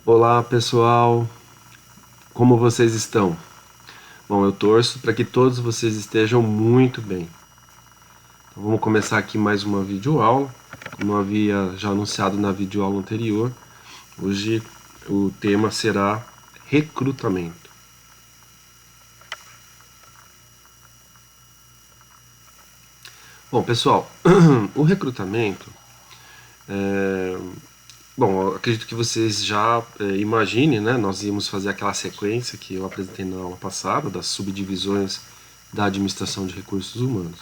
Olá pessoal, como vocês estão? Bom, eu torço para que todos vocês estejam muito bem. Então, vamos começar aqui mais uma videoaula. Como eu havia já anunciado na videoaula anterior, hoje o tema será recrutamento. Bom pessoal, o recrutamento Bom, eu acredito que vocês já imaginem, né? Nós íamos fazer aquela sequência que eu apresentei na aula passada, das subdivisões da administração de recursos humanos.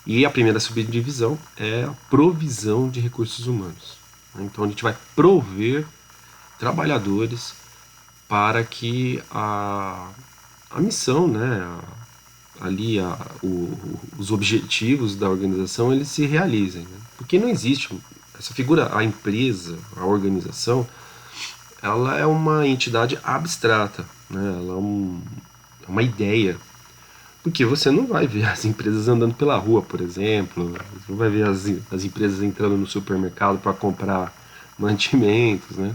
E a primeira subdivisão é a provisão de recursos humanos. Então a gente vai prover trabalhadores para que a missão, né, ali os objetivos da organização eles se realizem. Né? Porque não existe essa figura, a empresa, a organização, ela é uma entidade abstrata, né? Ela é uma ideia. Porque você não vai ver as empresas andando pela rua, por exemplo, você não vai ver as empresas entrando no supermercado para comprar mantimentos, né?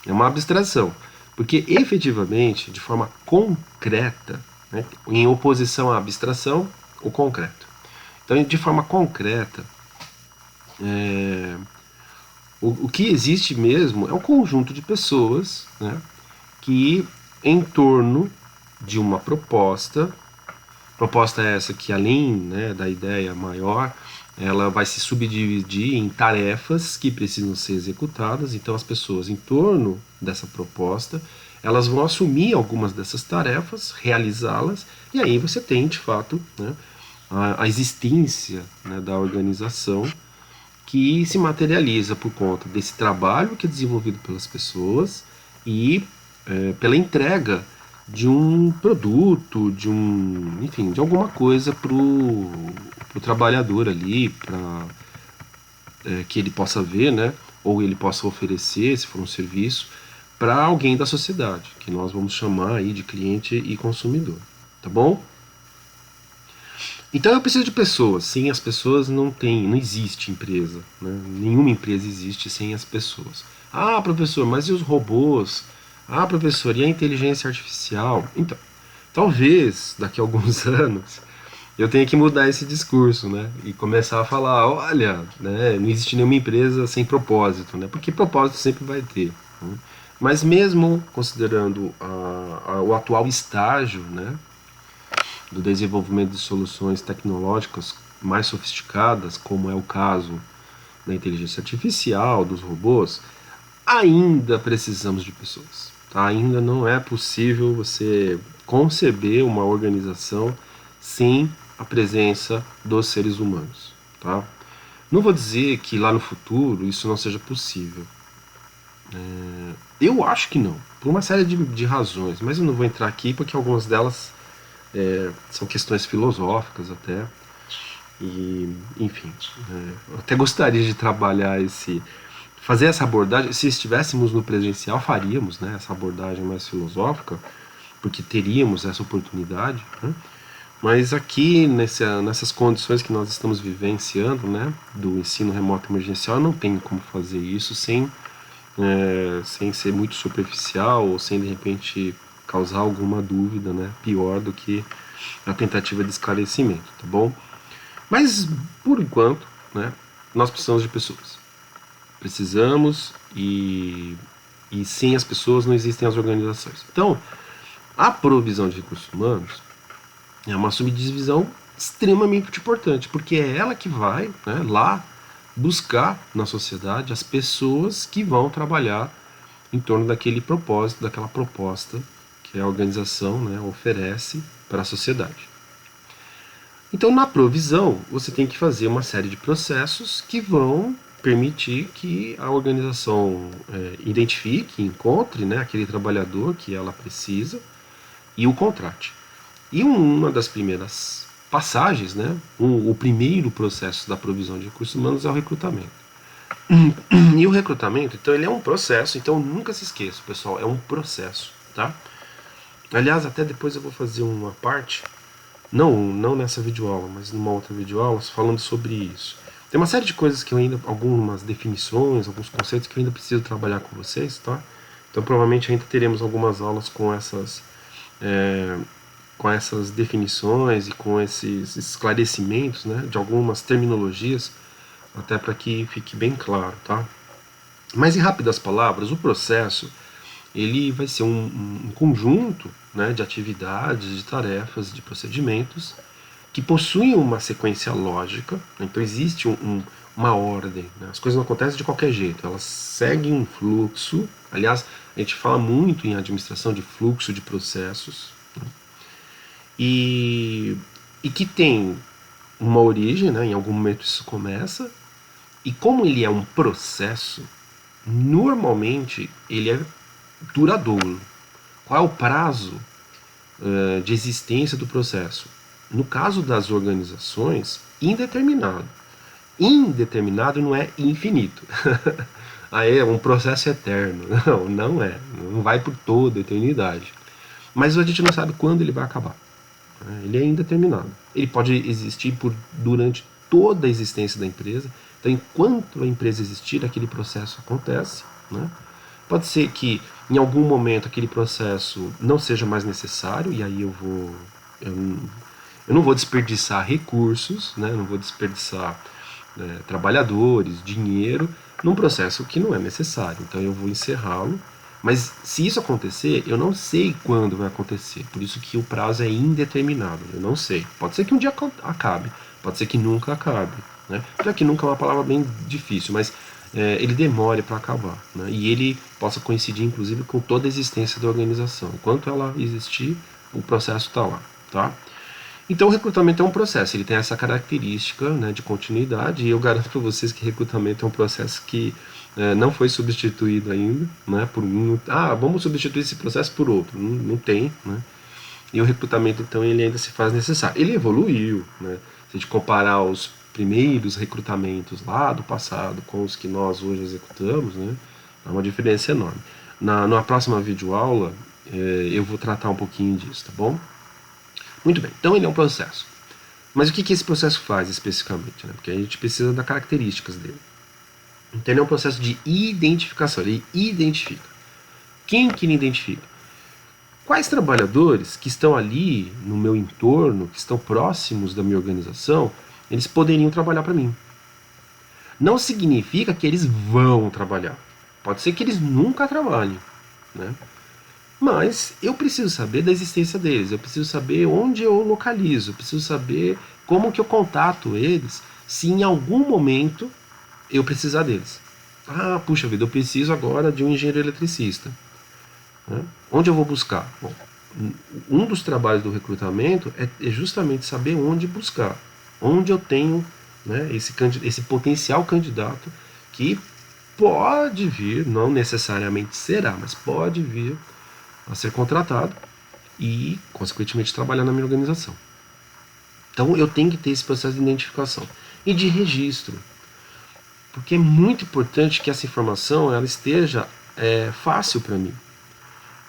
É uma abstração. Porque efetivamente, de forma concreta, né, em oposição à abstração, o concreto. Então, de forma concreta, o que existe mesmo é um conjunto de pessoas, né, que, em torno de uma proposta essa que, além, né, da ideia maior, ela vai se subdividir em tarefas que precisam ser executadas. Então, as pessoas em torno dessa proposta, elas vão assumir algumas dessas tarefas, realizá-las, e aí você tem, de fato, né, a existência, né, da organização que se materializa por conta desse trabalho que é desenvolvido pelas pessoas e pela entrega de um produto, enfim, de alguma coisa para o trabalhador ali, para que ele possa ver, né, ou ele possa oferecer, se for um serviço, para alguém da sociedade, que nós vamos chamar aí de cliente e consumidor, tá bom? Então eu preciso de pessoas. Sem as pessoas não existe empresa. Né? Nenhuma empresa existe sem as pessoas. Ah, professor, mas e os robôs? Ah, professor, e a inteligência artificial? Então, talvez daqui a alguns anos eu tenha que mudar esse discurso, né? E começar a falar, olha, né, não existe nenhuma empresa sem propósito, né? Porque propósito sempre vai ter. Né? Mas mesmo considerando o atual estágio, né, do desenvolvimento de soluções tecnológicas mais sofisticadas, como é o caso da inteligência artificial, dos robôs, ainda precisamos de pessoas. Tá? Ainda não é possível você conceber uma organização sem a presença dos seres humanos. Tá? Não vou dizer que lá no futuro isso não seja possível. Eu acho que não, por uma série de razões, mas eu não vou entrar aqui porque algumas delas são questões filosóficas até. E, enfim, eu até gostaria de trabalhar fazer essa abordagem. Se estivéssemos no presencial, faríamos, né, essa abordagem mais filosófica, porque teríamos essa oportunidade. Né? Mas aqui, nessas condições que nós estamos vivenciando, né, do ensino remoto emergencial, não tem como fazer isso sem ser muito superficial ou sem, de repente, causar alguma dúvida, né, pior do que a tentativa de esclarecimento, tá bom? Mas, por enquanto, né, nós precisamos de pessoas. Precisamos e sem as pessoas não existem as organizações. Então, a provisão de recursos humanos é uma subdivisão extremamente importante, porque é ela que vai, né, lá buscar na sociedade as pessoas que vão trabalhar em torno daquele propósito, daquela proposta que a organização, né, oferece para a sociedade. Então, na provisão, você tem que fazer uma série de processos que vão permitir que a organização identifique, encontre, né, aquele trabalhador que ela precisa e o contrate. E uma das primeiras passagens, né, o primeiro processo da provisão de recursos humanos é o recrutamento. E o recrutamento, então, ele é um processo, então nunca se esqueça, pessoal, é um processo, tá? Aliás, até depois eu vou fazer uma parte, não nessa videoaula, mas numa outra videoaula, falando sobre isso. Tem uma série de coisas que eu ainda, algumas definições, alguns conceitos que eu ainda preciso trabalhar com vocês, tá? Então provavelmente ainda teremos algumas aulas com essas definições e com esses esclarecimentos, né, de algumas terminologias, até para que fique bem claro, tá? Mas em rápidas palavras, o processo ele vai ser um conjunto, né, de atividades, de tarefas, de procedimentos que possuem uma sequência lógica. Então existe uma ordem, né? As coisas não acontecem de qualquer jeito, elas seguem um fluxo. Aliás, a gente fala muito em administração de fluxo de processos, né? e, e que tem uma origem, né? Em algum momento isso começa, e como ele é um processo, normalmente ele é duradouro. Qual é o prazo de existência do processo? No caso das organizações, indeterminado. Indeterminado não é infinito. Aí é um processo eterno. Não, não é. Não vai por toda a eternidade. Mas a gente não sabe quando ele vai acabar. Ele é indeterminado. Ele pode existir durante toda a existência da empresa. Então, enquanto a empresa existir, aquele processo acontece, né? Pode ser que em algum momento aquele processo não seja mais necessário, e aí eu não vou desperdiçar recursos, né? Não vou desperdiçar trabalhadores, dinheiro, num processo que não é necessário. Então eu vou encerrá-lo. Mas se isso acontecer, eu não sei quando vai acontecer. Por isso que o prazo é indeterminado. Eu não sei. Pode ser que um dia acabe, pode ser que nunca acabe, né? Já que nunca é uma palavra bem difícil, mas ele demore para acabar, né? E ele possa coincidir, inclusive, com toda a existência da organização. Enquanto ela existir, o processo está lá, tá? Então o recrutamento é um processo, ele tem essa característica, né, de continuidade, e eu garanto para vocês que recrutamento é um processo que não foi substituído ainda, né, por um, vamos substituir esse processo por outro, não tem, né, e o recrutamento então ele ainda se faz necessário. Ele evoluiu, né, se a gente comparar os primeiros recrutamentos lá do passado com os que nós hoje executamos, né, há uma diferença enorme. Na próxima videoaula eu vou tratar um pouquinho disso, tá bom? Muito bem, então ele é um processo. Mas o que esse processo faz especificamente? Né? Porque a gente precisa das características dele. Então ele é um processo de identificação, ele identifica. Quem que ele identifica? Quais trabalhadores que estão ali no meu entorno, que estão próximos da minha organização, eles poderiam trabalhar para mim. Não significa que eles vão trabalhar. Pode ser que eles nunca trabalhem, né? Mas eu preciso saber da existência deles, eu preciso saber onde eu localizo, eu preciso saber como que eu contato eles se em algum momento eu precisar deles. Puxa vida, eu preciso agora de um engenheiro eletricista, né? Onde eu vou buscar? Bom, um dos trabalhos do recrutamento é justamente saber onde buscar, onde eu tenho, né, esse potencial candidato que pode vir, não necessariamente será, mas pode vir a ser contratado e, consequentemente, trabalhar na minha organização. Então, eu tenho que ter esse processo de identificação e de registro, porque é muito importante que essa informação ela esteja fácil para mim.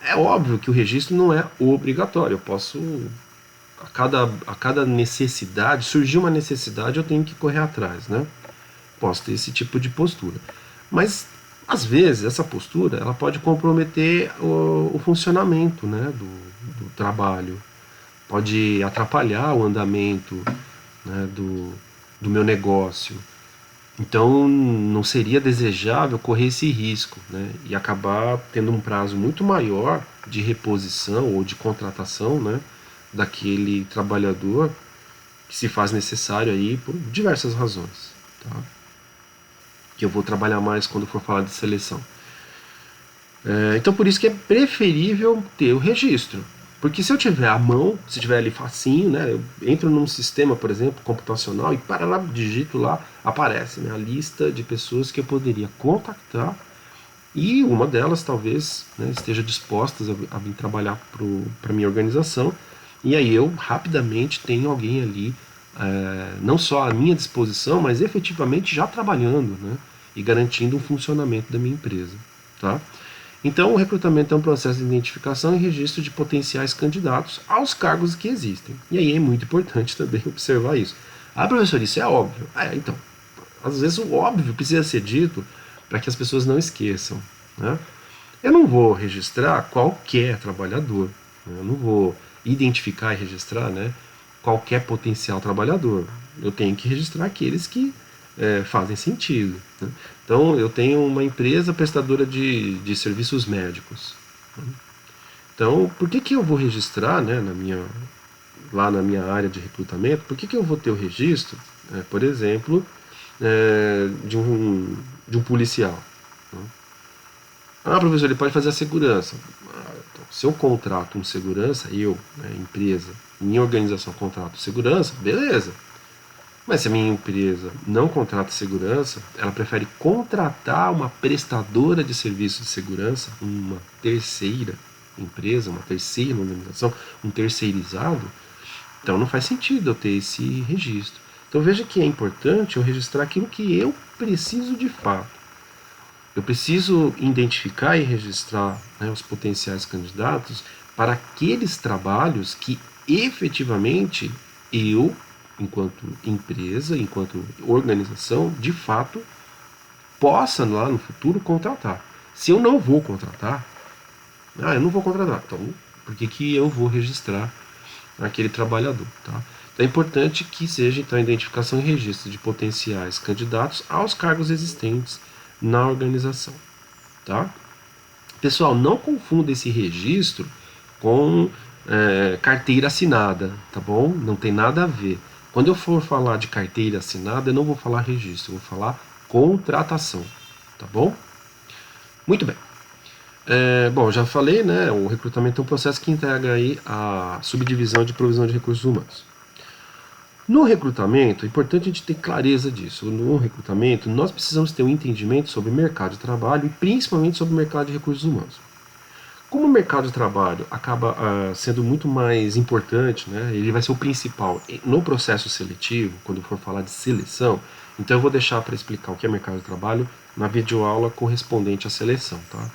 É óbvio que o registro não é obrigatório. Eu posso, a cada necessidade, surgir uma necessidade, eu tenho que correr atrás, né? Posso ter esse tipo de postura. Mas às vezes essa postura ela pode comprometer o funcionamento, né, do trabalho, pode atrapalhar o andamento, né, do meu negócio. Então não seria desejável correr esse risco, né, e acabar tendo um prazo muito maior de reposição ou de contratação, né, daquele trabalhador que se faz necessário aí por diversas razões, tá? Que eu vou trabalhar mais quando for falar de seleção. Então por isso que é preferível ter o registro. Porque se eu tiver à mão, se tiver ali facinho, né, eu entro num sistema, por exemplo, computacional e para lá, digito lá, aparece, né, a lista de pessoas que eu poderia contactar e uma delas talvez, né, esteja disposta a vir trabalhar para a minha organização, e aí eu rapidamente tenho alguém ali, não só à minha disposição, mas efetivamente já trabalhando, né, e garantindo o funcionamento da minha empresa, tá? Então o recrutamento é um processo de identificação e registro de potenciais candidatos aos cargos que existem. E aí é muito importante também observar isso. Professor, isso é óbvio. Então, às vezes o óbvio precisa ser dito para que as pessoas não esqueçam, né? Eu não vou registrar qualquer trabalhador, né? Eu não vou identificar e registrar, né, qualquer potencial trabalhador. Eu tenho que registrar aqueles que fazem sentido, né? Então, eu tenho uma empresa prestadora de serviços médicos. Então, por que eu vou registrar, né, lá na minha área de recrutamento, por que eu vou ter o registro, por exemplo, de um policial? Né? Ah, professor, ele pode fazer a segurança. Então, se eu contrato um segurança, eu, né, empresa, minha organização contrato segurança, beleza. Mas se a minha empresa não contrata segurança, ela prefere contratar uma prestadora de serviço de segurança, uma terceira empresa, uma terceira organização, um terceirizado, então não faz sentido eu ter esse registro. Então veja que é importante eu registrar aquilo que eu preciso de fato. Eu preciso identificar e registrar, né, os potenciais candidatos para aqueles trabalhos que efetivamente eu, enquanto empresa, enquanto organização, de fato, possa lá no futuro contratar. Se eu não vou contratar, eu não vou contratar, então por que eu vou registrar aquele trabalhador? Tá? Então é importante que seja então a identificação e registro de potenciais candidatos aos cargos existentes na organização. Tá? Pessoal, não confunda esse registro com carteira assinada, tá bom? Não tem nada a ver. Quando eu for falar de carteira assinada, eu não vou falar registro, eu vou falar contratação, tá bom? Muito bem. Bom, já falei, né? O recrutamento é um processo que integra aí a subdivisão de provisão de recursos humanos. No recrutamento, é importante a gente ter clareza disso. No recrutamento, nós precisamos ter um entendimento sobre o mercado de trabalho e principalmente sobre o mercado de recursos humanos. Como o mercado de trabalho acaba sendo muito mais importante, né, ele vai ser o principal no processo seletivo, quando for falar de seleção, então eu vou deixar para explicar o que é mercado de trabalho na videoaula correspondente à seleção. Tá?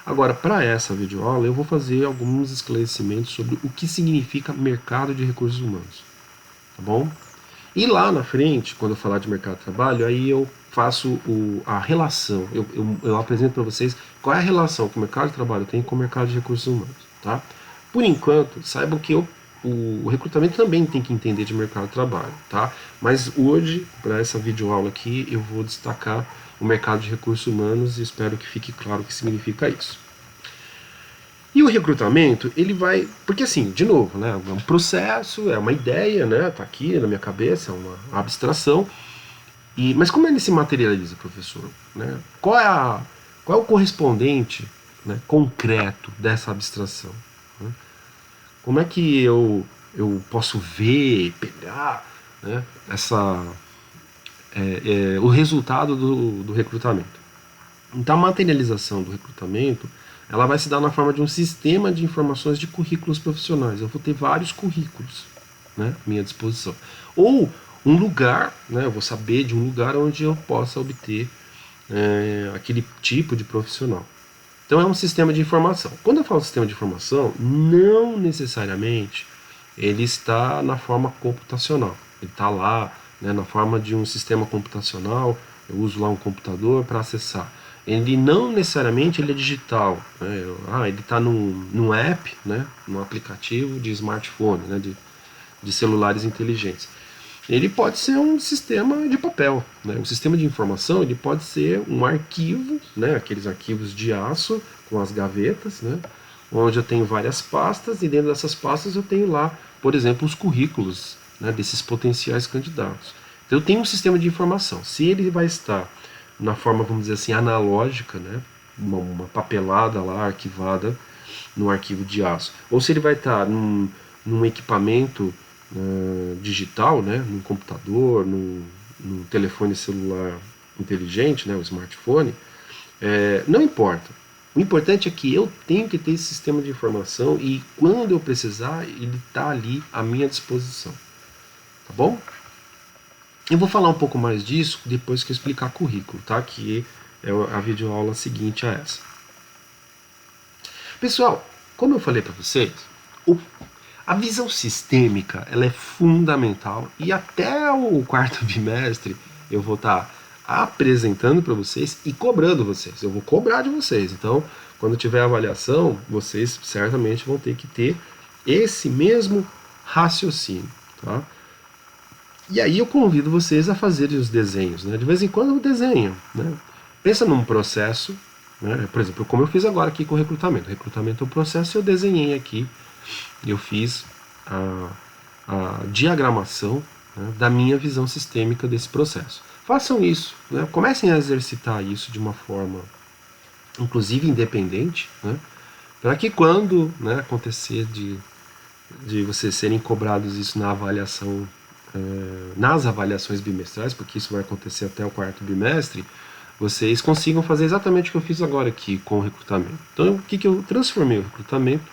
Agora, para essa videoaula, eu vou fazer alguns esclarecimentos sobre o que significa mercado de recursos humanos. Tá bom? E lá na frente, quando eu falar de mercado de trabalho, aí eu faço a relação, eu apresento para vocês qual é a relação que o mercado de trabalho tem com o mercado de recursos humanos. Tá? Por enquanto, saibam que o recrutamento também tem que entender de mercado de trabalho. Tá? Mas hoje, para essa videoaula aqui, eu vou destacar o mercado de recursos humanos e espero que fique claro o que significa isso. E o recrutamento, ele vai... Porque assim, de novo, né, é um processo, é uma ideia, né, tá aqui na minha cabeça, é uma abstração. Mas como ele se materializa, professor? Né? Qual é o correspondente, né, concreto dessa abstração? Né? Como é que eu posso ver, pegar, né, o resultado do recrutamento? Então a materialização do recrutamento, ela vai se dar na forma de um sistema de informações de currículos profissionais. Eu vou ter vários currículos, né, à minha disposição. Ou um lugar, né, eu vou saber de um lugar onde eu possa obter aquele tipo de profissional. Então é um sistema de informação. Quando eu falo sistema de informação, não necessariamente ele está na forma computacional. Ele está lá, né, na forma de um sistema computacional. Eu uso lá um computador para acessar. Ele não necessariamente ele é digital, né? Ele está num app, né? Num aplicativo de smartphone, né? De celulares inteligentes. Ele pode ser um sistema de papel, né? Um sistema de informação ele pode ser um arquivo, né? Aqueles arquivos de aço com as gavetas, né? Onde eu tenho várias pastas e dentro dessas pastas eu tenho lá, por exemplo, os currículos, né, desses potenciais candidatos. Então eu tenho um sistema de informação. Se ele vai estar na forma, vamos dizer assim, analógica, né, uma papelada lá arquivada no arquivo de aço, ou se ele vai estar num equipamento digital, né, num computador, num telefone celular inteligente, né, o smartphone, não importa. O importante é que eu tenho que ter esse sistema de informação e quando eu precisar, ele está ali à minha disposição. Tá bom? Eu vou falar um pouco mais disso depois que eu explicar currículo, tá? Que é a videoaula seguinte a essa. Pessoal, como eu falei para vocês, a visão sistêmica ela é fundamental e até o quarto bimestre eu vou estar apresentando para vocês e cobrando vocês. Eu vou cobrar de vocês. Então, quando tiver avaliação, vocês certamente vão ter que ter esse mesmo raciocínio, tá? E aí eu convido vocês a fazerem os desenhos, né? De vez em quando eu desenho, né? Pensa num processo, né? Por exemplo, como eu fiz agora aqui com o recrutamento. Recrutamento é um processo, eu desenhei aqui, eu fiz a diagramação, né, da minha visão sistêmica desse processo. Façam isso, né? Comecem a exercitar isso de uma forma, inclusive independente, né? Para que quando, né, acontecer de vocês serem cobrados isso na avaliação, nas avaliações bimestrais, porque isso vai acontecer até o 4º bimestre, vocês consigam fazer exatamente o que eu fiz agora aqui com o recrutamento. Então, o que eu transformei o recrutamento,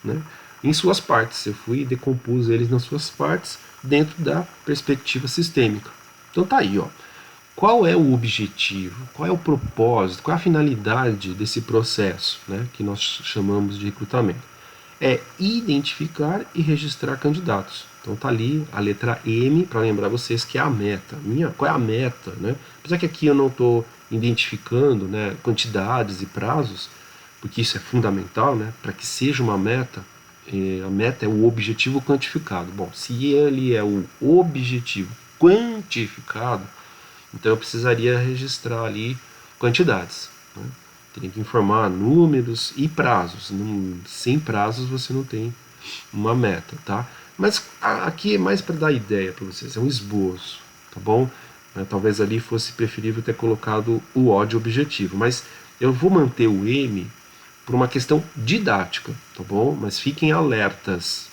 né, em suas partes. Eu fui e decompus eles nas suas partes dentro da perspectiva sistêmica. Então tá aí, ó. Qual é o objetivo? Qual é o propósito? Qual é a finalidade desse processo, né, que nós chamamos de recrutamento? É identificar e registrar candidatos. Então tá ali a letra M para lembrar vocês que é a meta. Qual é a meta, né? Apesar que aqui eu não estou identificando, né, quantidades e prazos, porque isso é fundamental, né, para que seja uma meta. A meta é o objetivo quantificado. Bom, se ele é o objetivo quantificado, então eu precisaria registrar ali quantidades, né? Teria que informar números e prazos. Sem prazos você não tem uma meta, tá? Mas aqui é mais para dar ideia para vocês, é um esboço, tá bom? Talvez ali fosse preferível ter colocado o O de objetivo, mas eu vou manter o M por uma questão didática, tá bom? Mas fiquem alertas,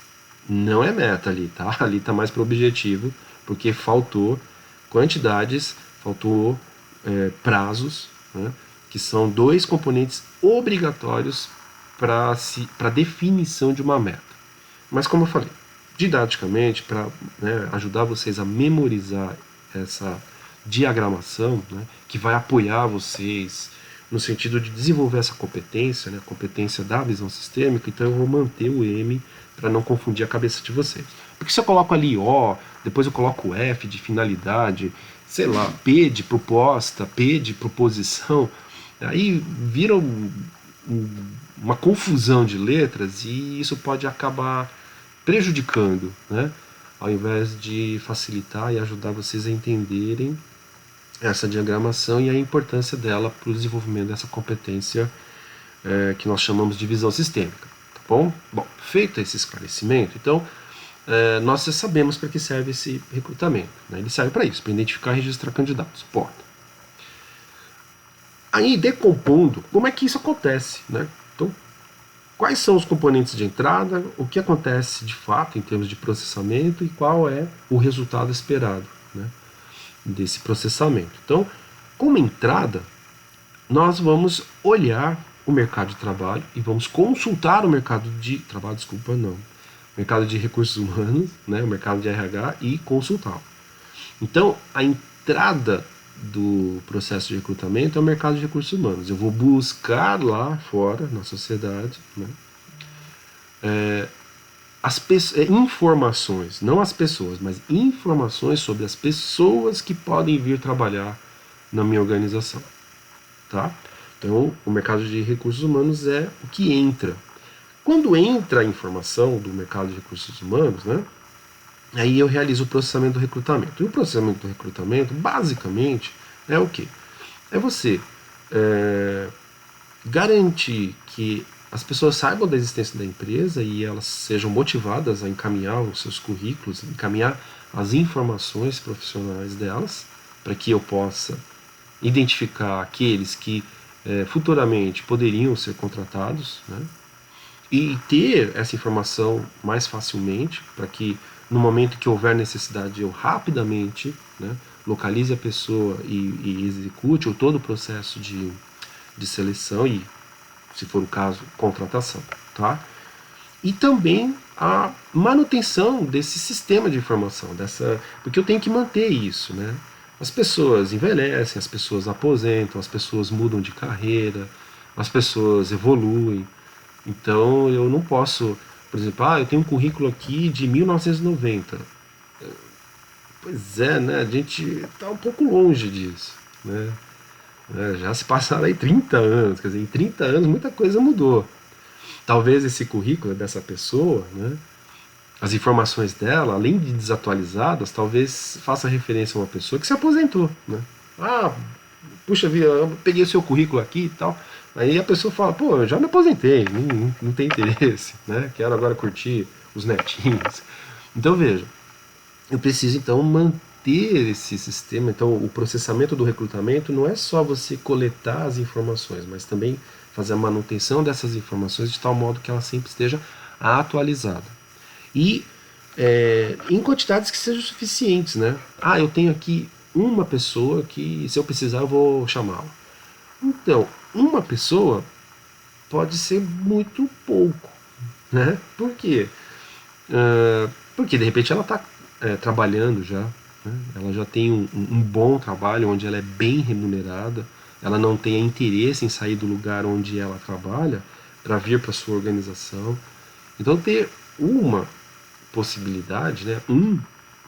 não é meta ali, tá? Ali tá mais para o objetivo, porque faltou quantidades, faltou prazos, né? Que são 2 componentes obrigatórios para definição de uma meta. Mas como eu falei, didaticamente, para, né, ajudar vocês a memorizar essa diagramação, né, que vai apoiar vocês no sentido de desenvolver essa competência, né, a competência da visão sistêmica, então eu vou manter o M para não confundir a cabeça de vocês. Porque se eu coloco ali O, depois eu coloco F de finalidade, sei lá, P de proposta, P de proposição, aí vira uma confusão de letras e isso pode acabar prejudicando, né? Ao invés de facilitar e ajudar vocês a entenderem essa diagramação e a importância dela para o desenvolvimento dessa competência que nós chamamos de visão sistêmica, tá bom? Bom, feito esse esclarecimento, então nós já sabemos para que serve esse recrutamento, né? Ele serve para isso, para identificar e registrar candidatos, ponto. Aí, decompondo, como é que isso acontece, né? Então, quais são os componentes de entrada, o que acontece de fato em termos de processamento e qual é o resultado esperado, né, desse processamento. Então, como entrada, nós vamos olhar o mercado de trabalho e vamos consultar o mercado de trabalho, mercado de recursos humanos, né, o mercado de RH e consultá-lo. Então, a entrada do processo de recrutamento é o mercado de recursos humanos. Eu vou buscar lá fora, na sociedade, né, informações, não as pessoas, mas informações sobre as pessoas que podem vir trabalhar na minha organização, tá? Então, o mercado de recursos humanos é o que entra. Quando entra a informação do mercado de recursos humanos, né, aí eu realizo o processamento do recrutamento. E o processamento do recrutamento, basicamente, é o quê? É você garantir que as pessoas saibam da existência da empresa e elas sejam motivadas a encaminhar os seus currículos, encaminhar as informações profissionais delas, para que eu possa identificar aqueles que futuramente poderiam ser contratados, né? E ter essa informação mais facilmente, para que no momento que houver necessidade eu rapidamente, né, localize a pessoa e execute ou todo o processo de seleção e, se for o caso, contratação, tá? E também a manutenção desse sistema de informação, porque eu tenho que manter isso, né? As pessoas envelhecem, as pessoas aposentam, as pessoas mudam de carreira, as pessoas evoluem. Então eu não posso, por exemplo, eu tenho um currículo aqui de 1990. Pois é, né? A gente está um pouco longe disso. né? Já se passaram aí 30 anos, quer dizer, em 30 anos muita coisa mudou. Talvez esse currículo dessa pessoa, né, as informações dela, além de desatualizadas, talvez faça referência a uma pessoa que se aposentou, né? Ah, puxa vida, eu peguei o seu currículo aqui e tal. Aí a pessoa fala, pô, eu já me aposentei, não tem interesse, né? Quero agora curtir os netinhos. Então veja, eu preciso então manter esse sistema. Então o processamento do recrutamento não é só você coletar as informações, mas também fazer a manutenção dessas informações de tal modo que ela sempre esteja atualizada. E em quantidades que sejam suficientes, né? Ah, eu tenho aqui uma pessoa que, se eu precisar, eu vou chamá-la. Então, uma pessoa pode ser muito pouco, né? Por quê? Porque de repente ela está trabalhando já, né? Ela já tem um bom trabalho onde ela é bem remunerada, ela não tem interesse em sair do lugar onde ela trabalha para vir para sua organização. Então ter uma possibilidade, né, um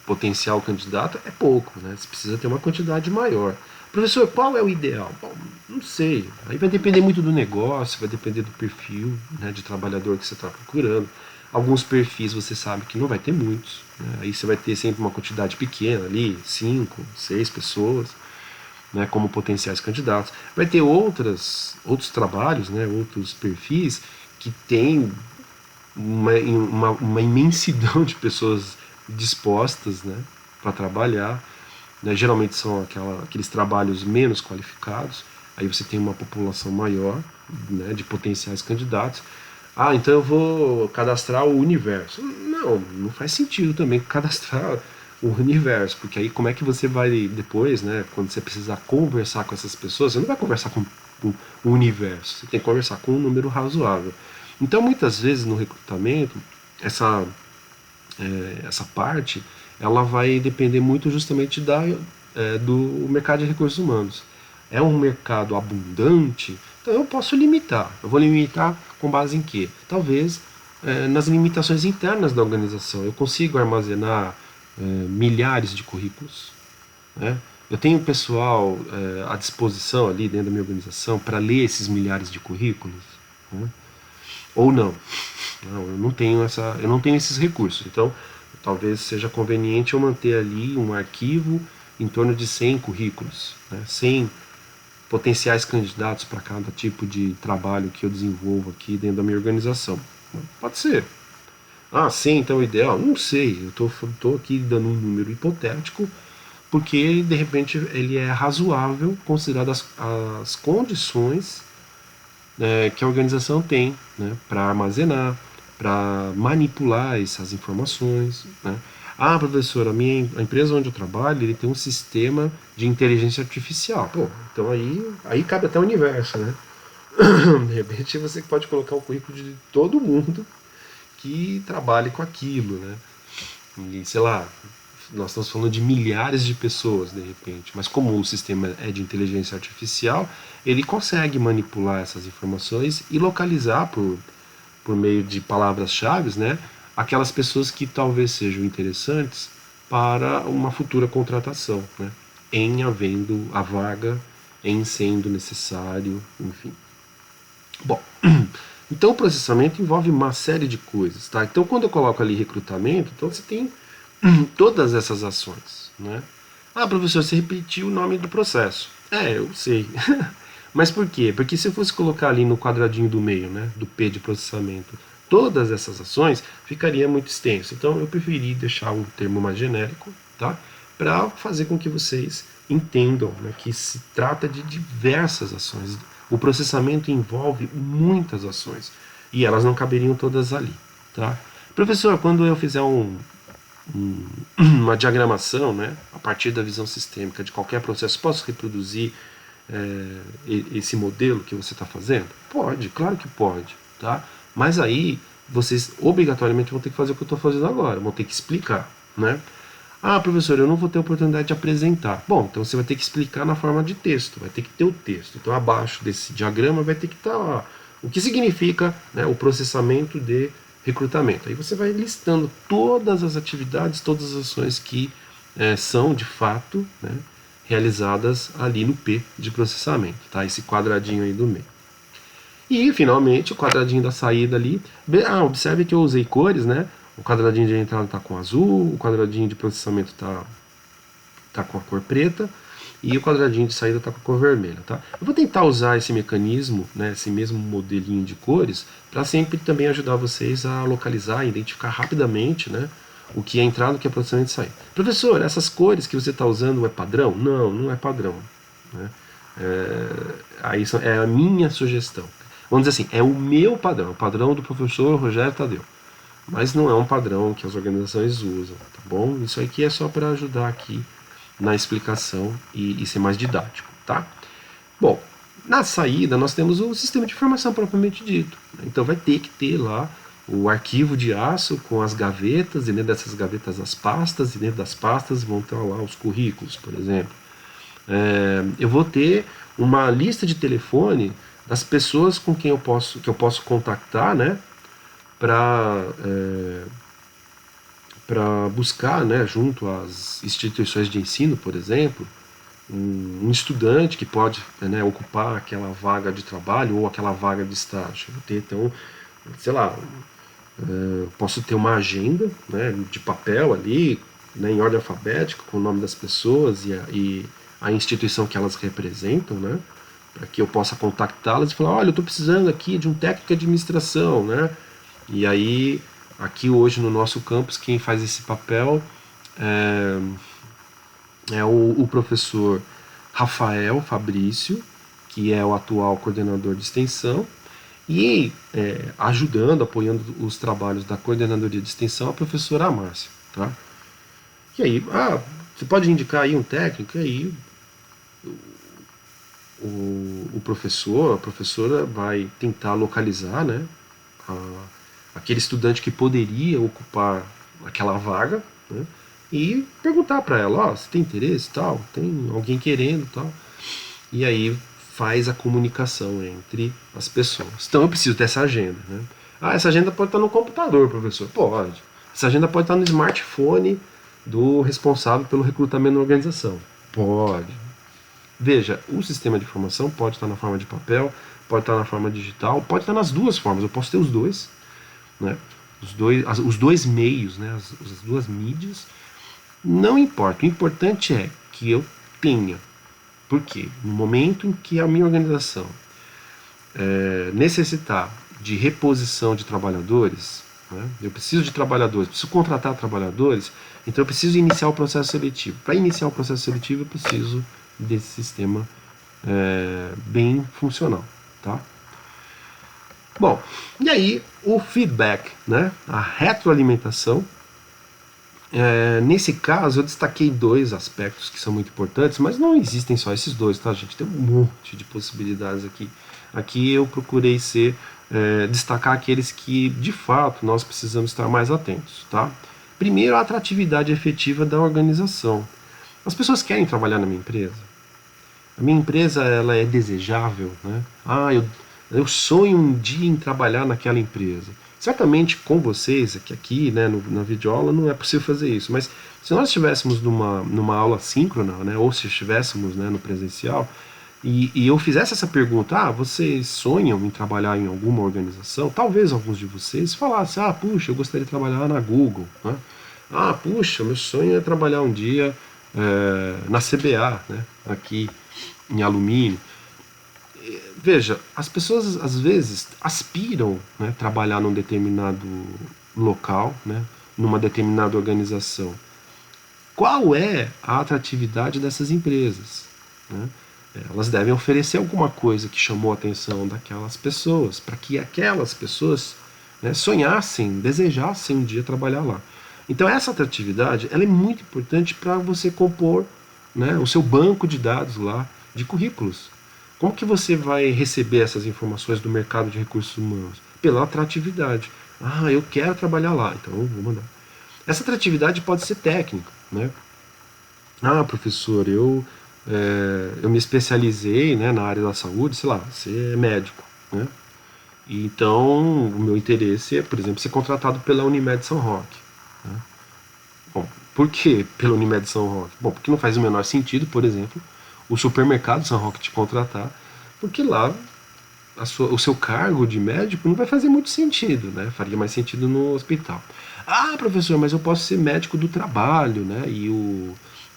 potencial candidato é pouco, né? Você precisa ter uma quantidade maior. Professor, qual é o ideal? Bom, não sei. Aí vai depender muito do negócio, vai depender do perfil, né, de trabalhador que você está procurando. Alguns perfis você sabe que não vai ter muitos, né? Aí você vai ter sempre uma quantidade pequena ali, 5, 6 pessoas, né, como potenciais candidatos. Vai ter outros trabalhos, né, outros perfis que têm uma imensidão de pessoas dispostas, né, para trabalhar, né, geralmente são aqueles trabalhos menos qualificados, aí você tem uma população maior, né, de potenciais candidatos. Ah, então eu vou cadastrar o universo. Não faz sentido também cadastrar o universo, porque aí como é que você vai depois, né, quando você precisar conversar com essas pessoas, você não vai conversar com o universo, você tem que conversar com um número razoável. Então muitas vezes no recrutamento, essa parte, ela vai depender muito justamente do mercado de recursos humanos. É um mercado abundante, então eu posso limitar. Eu vou limitar com base em quê? Talvez nas limitações internas da organização. Eu consigo armazenar milhares de currículos, né? Eu tenho pessoal à disposição ali dentro da minha organização para ler esses milhares de currículos, né? Ou não. Não, eu não tenho esses recursos. Então, talvez seja conveniente eu manter ali um arquivo em torno de 100 currículos, né? 100 potenciais candidatos para cada tipo de trabalho que eu desenvolvo aqui dentro da minha organização. Pode ser. Ah, 100 então é o ideal? Não sei. Eu estou aqui dando um número hipotético porque de repente ele é razoável considerado as condições que a organização tem, né, para armazenar, para manipular essas informações, né? Ah, professor, a empresa onde eu trabalho, ele tem um sistema de inteligência artificial. Pô, então aí cabe até o universo, né? De repente você pode colocar o currículo de todo mundo que trabalhe com aquilo, né? E sei lá, nós estamos falando de milhares de pessoas de repente, mas como o sistema é de inteligência artificial, ele consegue manipular essas informações e localizar por meio de palavras-chave, né, aquelas pessoas que talvez sejam interessantes para uma futura contratação, né, em havendo a vaga, em sendo necessário, enfim. Bom, então o processamento envolve uma série de coisas, tá? Então quando eu coloco ali recrutamento, então você tem todas essas ações, né? Ah, professor, você repetiu o nome do processo. Eu sei. Mas por quê? Porque se eu fosse colocar ali no quadradinho do meio, né, do P de processamento, todas essas ações, ficaria muito extenso. Então eu preferi deixar um termo mais genérico, tá? Para fazer com que vocês entendam, né, que se trata de diversas ações. O processamento envolve muitas ações e elas não caberiam todas ali, tá? Professor, quando eu fizer uma diagramação, né, a partir da visão sistêmica de qualquer processo, posso reproduzir esse modelo que você está fazendo? Pode, claro que pode, tá? Mas aí vocês obrigatoriamente vão ter que fazer o que eu estou fazendo agora, vão ter que explicar, né? Ah, professor, eu não vou ter oportunidade de apresentar. Bom, então você vai ter que explicar na forma de texto, vai ter que ter o texto. Então abaixo desse diagrama vai ter que estar o que significa, né, o processamento de recrutamento. Aí você vai listando todas as atividades, todas as ações que são de fato, né, realizadas ali no P de processamento, tá? Esse quadradinho aí do meio. E, finalmente, o quadradinho da saída ali. Observe que eu usei cores, né? O quadradinho de entrada está com azul, o quadradinho de processamento tá com a cor preta e o quadradinho de saída está com a cor vermelha, tá? Eu vou tentar usar esse mecanismo, né, esse mesmo modelinho de cores, para sempre também ajudar vocês a localizar, identificar rapidamente, né, o que é entrada, o que é processamento e saída. Professor, essas cores que você está usando é padrão? Não, não é padrão, né? Aí é a minha sugestão. Vamos dizer assim, é o meu padrão, o padrão do professor Rogério Tadeu. Mas não é um padrão que as organizações usam, tá bom? Isso aqui é só para ajudar aqui na explicação e ser mais didático, tá? Bom, na saída nós temos o sistema de informação propriamente dito. Então vai ter que ter lá o arquivo de aço com as gavetas, e dentro dessas gavetas as pastas, e dentro das pastas vão estar lá os currículos, por exemplo. Eu vou ter uma lista de telefone das pessoas com quem eu posso contactar, né, para buscar, né, junto às instituições de ensino, por exemplo, um estudante que pode, né, ocupar aquela vaga de trabalho ou aquela vaga de estágio. Vou ter, então, sei lá, posso ter uma agenda, né, de papel ali, né, em ordem alfabética, com o nome das pessoas e a instituição que elas representam, né, para que eu possa contactá-las e falar, olha, eu estou precisando aqui de um técnico de administração, né, e aí, aqui hoje no nosso campus, quem faz esse papel é o professor Rafael Fabrício, que é o atual coordenador de extensão, e ajudando, apoiando os trabalhos da coordenadoria de extensão, a professora Márcia. Tá? E aí, você pode indicar aí um técnico, e aí o professor, a professora vai tentar localizar, né, aquele estudante que poderia ocupar aquela vaga, né, e perguntar para ela, você tem interesse, tal, tem alguém querendo, tal, e aí faz a comunicação entre as pessoas. Então eu preciso dessa agenda, né? Essa agenda pode estar no computador, professor. Pode. Essa agenda pode estar no smartphone do responsável pelo recrutamento na organização. Pode. Veja, o sistema de informação pode estar na forma de papel, pode estar na forma digital, pode estar nas duas formas. Eu posso ter os dois, né? Os dois meios, né? As duas mídias. Não importa. O importante é que eu tenha. Por quê? No momento em que a minha organização necessitar de reposição de trabalhadores, né? Eu preciso de trabalhadores, preciso contratar trabalhadores, então eu preciso iniciar o processo seletivo. Para iniciar o processo seletivo, eu preciso desse sistema bem funcional. Tá? Bom, e aí o feedback, né? A retroalimentação. Nesse caso, eu destaquei dois aspectos que são muito importantes, mas não existem só esses dois, tá, gente? Tem um monte de possibilidades aqui. Aqui eu procurei destacar aqueles que, de fato, nós precisamos estar mais atentos, tá? Primeiro, a atratividade efetiva da organização. As pessoas querem trabalhar na minha empresa? A minha empresa, ela é desejável, né? Eu sonho um dia em trabalhar naquela empresa. Certamente com vocês, aqui né, na videoaula, não é possível fazer isso, mas se nós estivéssemos numa aula síncrona, né, ou se estivéssemos, né, no presencial, e eu fizesse essa pergunta, vocês sonham em trabalhar em alguma organização? Talvez alguns de vocês falassem, puxa, eu gostaria de trabalhar na Google, né? Puxa, meu sonho é trabalhar um dia na CBA, né, aqui em alumínio. Veja, as pessoas às vezes aspiram, né, trabalhar num determinado local, né, numa determinada organização. Qual é a atratividade dessas empresas? Né? Elas devem oferecer alguma coisa que chamou a atenção daquelas pessoas, para que aquelas pessoas, né, sonhassem, desejassem um dia trabalhar lá. Então essa atratividade ela é muito importante para você compor, né, o seu banco de dados lá de currículos. Como que você vai receber essas informações do mercado de recursos humanos? Pela atratividade. Eu quero trabalhar lá, então eu vou mandar. Essa atratividade pode ser técnica, né? Professor, eu me especializei, né, na área da saúde, sei lá, você é médico, né? Então, o meu interesse é, por exemplo, ser contratado pela Unimed São Roque. Né? Bom, Por que pela Unimed São Roque? Bom, porque não faz o menor sentido, por exemplo, o supermercado São Roque te contratar, porque lá o seu cargo de médico não vai fazer muito sentido, né? Faria mais sentido no hospital. Ah, professor, mas eu posso ser médico do trabalho, né? E o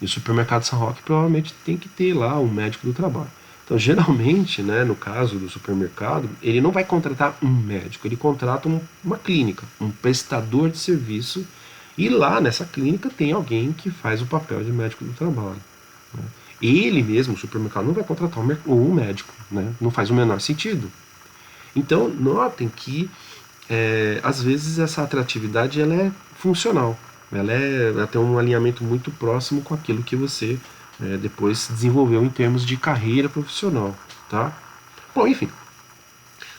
supermercado São Roque provavelmente tem que ter lá um médico do trabalho. Então, geralmente, né, no caso do supermercado, ele não vai contratar um médico, ele contrata uma clínica, um prestador de serviço, e lá nessa clínica tem alguém que faz o papel de médico do trabalho. Né? Ele mesmo, o supermercado, não vai contratar um médico, né? Não faz o menor sentido. Então, notem que, às vezes, essa atratividade ela é funcional. Ela tem um alinhamento muito próximo com aquilo que você depois desenvolveu em termos de carreira profissional. Tá? Bom, enfim.